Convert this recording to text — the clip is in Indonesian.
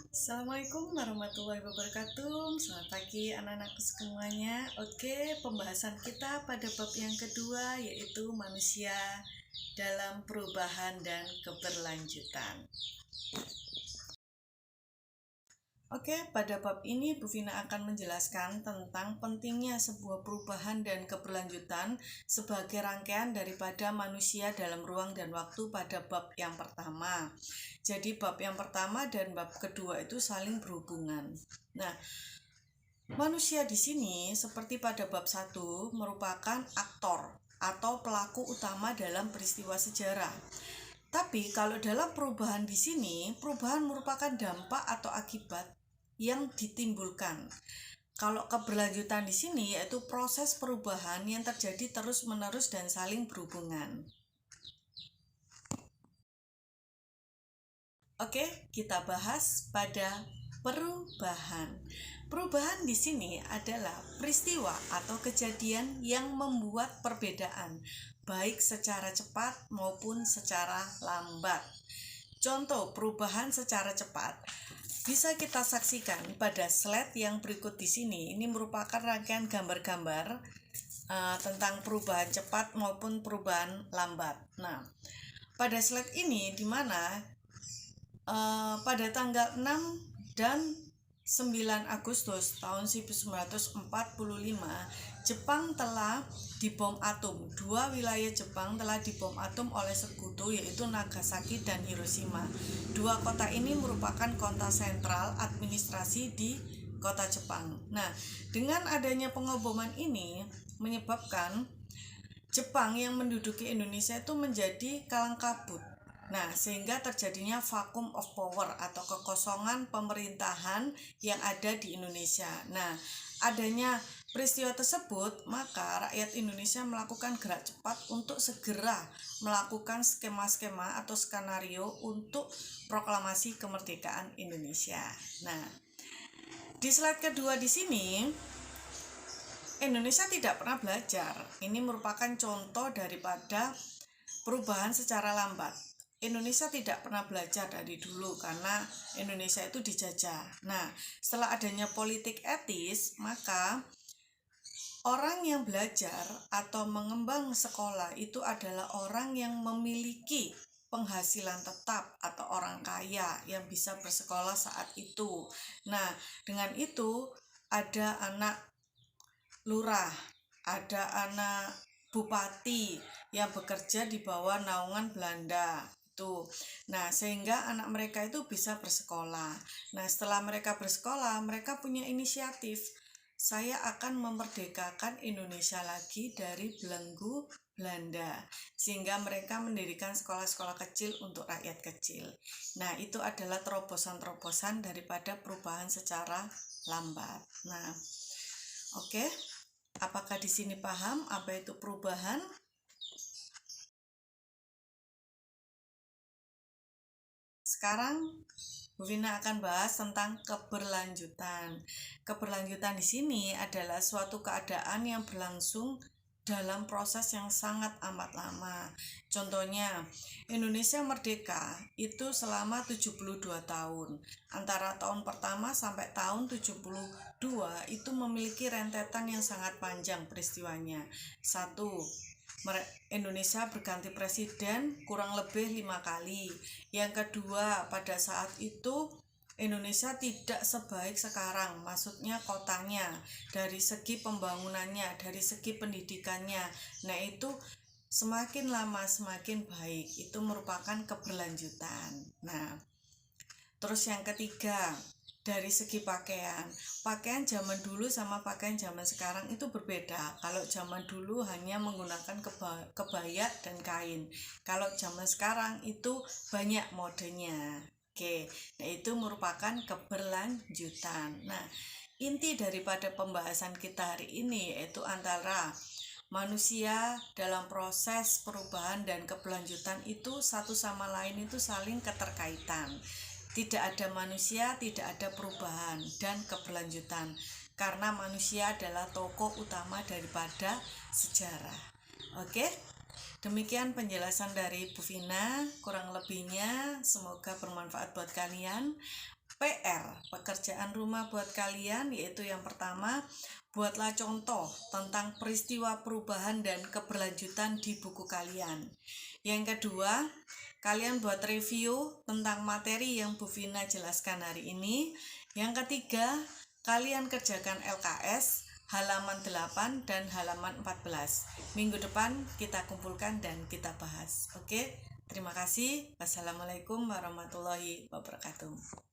Assalamualaikum warahmatullahi wabarakatuh. Selamat pagi anak-anakku semuanya. Oke, pembahasan kita pada bab yang kedua yaitu manusia dalam perubahan dan keberlanjutan. Oke, pada bab ini Bu Vina akan menjelaskan tentang pentingnya sebuah perubahan dan keberlanjutan sebagai rangkaian daripada manusia dalam ruang dan waktu pada bab yang pertama. Jadi bab yang pertama dan bab kedua itu saling berhubungan. Nah, manusia di sini seperti pada bab 1 merupakan aktor atau pelaku utama dalam peristiwa sejarah. Tapi kalau dalam perubahan di sini, perubahan merupakan dampak atau akibat yang ditimbulkan. Kalau keberlanjutan di sini yaitu proses perubahan yang terjadi terus-menerus dan saling berhubungan. Oke, kita bahas pada perubahan. Perubahan di sini adalah peristiwa atau kejadian yang membuat perbedaan, baik secara cepat maupun secara lambat. Contoh perubahan secara cepat bisa kita saksikan pada slide yang berikut di sini. Ini merupakan rangkaian gambar-gambar tentang perubahan cepat maupun perubahan lambat. Nah, pada slide ini di mana pada tanggal 6 dan 9 Agustus tahun 1945, Jepang telah dibom atom. Dua wilayah Jepang telah dibom atom oleh sekutu yaitu Nagasaki dan Hiroshima. Dua kota ini merupakan kota sentral administrasi di kota Jepang. Nah, dengan adanya pengoboman ini menyebabkan Jepang yang menduduki Indonesia itu menjadi kalang kabut. Nah, sehingga terjadinya vacuum of power atau kekosongan pemerintahan yang ada di Indonesia. Nah, adanya peristiwa tersebut, maka rakyat Indonesia melakukan gerak cepat untuk segera melakukan skema-skema atau skenario untuk proklamasi kemerdekaan Indonesia. Nah, di slide kedua di sini, Indonesia tidak pernah belajar. Ini merupakan contoh daripada perubahan secara lambat. Indonesia tidak pernah belajar dari dulu karena Indonesia itu dijajah. Nah, setelah adanya politik etis, maka orang yang belajar atau mengembang sekolah itu adalah orang yang memiliki penghasilan tetap atau orang kaya yang bisa bersekolah saat itu. Nah, dengan itu ada anak lurah, ada anak bupati yang bekerja di bawah naungan Belanda. Nah, sehingga anak mereka itu bisa bersekolah. Nah, setelah mereka bersekolah, mereka punya inisiatif. Saya akan memerdekakan Indonesia lagi dari belenggu Belanda. Sehingga mereka mendirikan sekolah-sekolah kecil untuk rakyat kecil. Nah, itu adalah terobosan-terobosan daripada perubahan secara lambat. Nah, oke. Apakah di sini paham apa itu perubahan? Sekarang Bu Vina akan bahas tentang keberlanjutan. Keberlanjutan di sini adalah suatu keadaan yang berlangsung dalam proses yang sangat amat lama. Contohnya, Indonesia merdeka itu selama 72 tahun. Antara tahun pertama sampai tahun 72 itu memiliki rentetan yang sangat panjang peristiwanya. 1. Indonesia berganti presiden kurang lebih 5 kali. Yang kedua, pada saat itu Indonesia tidak sebaik sekarang, maksudnya kotanya, dari segi pembangunannya, dari segi pendidikannya. Nah, itu semakin lama semakin baik. Itu merupakan keberlanjutan. Nah, terus yang ketiga, dari segi pakaian zaman dulu sama pakaian zaman sekarang itu berbeda. Kalau zaman dulu hanya menggunakan kebaya dan kain. Kalau zaman sekarang itu banyak modenya. Oke, nah itu merupakan keberlanjutan. Nah, inti daripada pembahasan kita hari ini yaitu antara manusia dalam proses perubahan dan keberlanjutan itu satu sama lain itu saling keterkaitan. Tidak ada manusia, tidak ada perubahan dan keberlanjutan karena manusia adalah tokoh utama daripada sejarah. Oke, demikian penjelasan dari Bu Vina. Kurang lebihnya semoga bermanfaat buat kalian. PR, pekerjaan rumah buat kalian, yaitu yang pertama, buatlah contoh tentang peristiwa perubahan dan keberlanjutan di buku kalian. Yang kedua, kalian buat review tentang materi yang Bu Vina jelaskan hari ini. Yang ketiga, kalian kerjakan LKS halaman 8 dan halaman 14. Minggu depan kita kumpulkan dan kita bahas. Oke, terima kasih. Wassalamualaikum warahmatullahi wabarakatuh.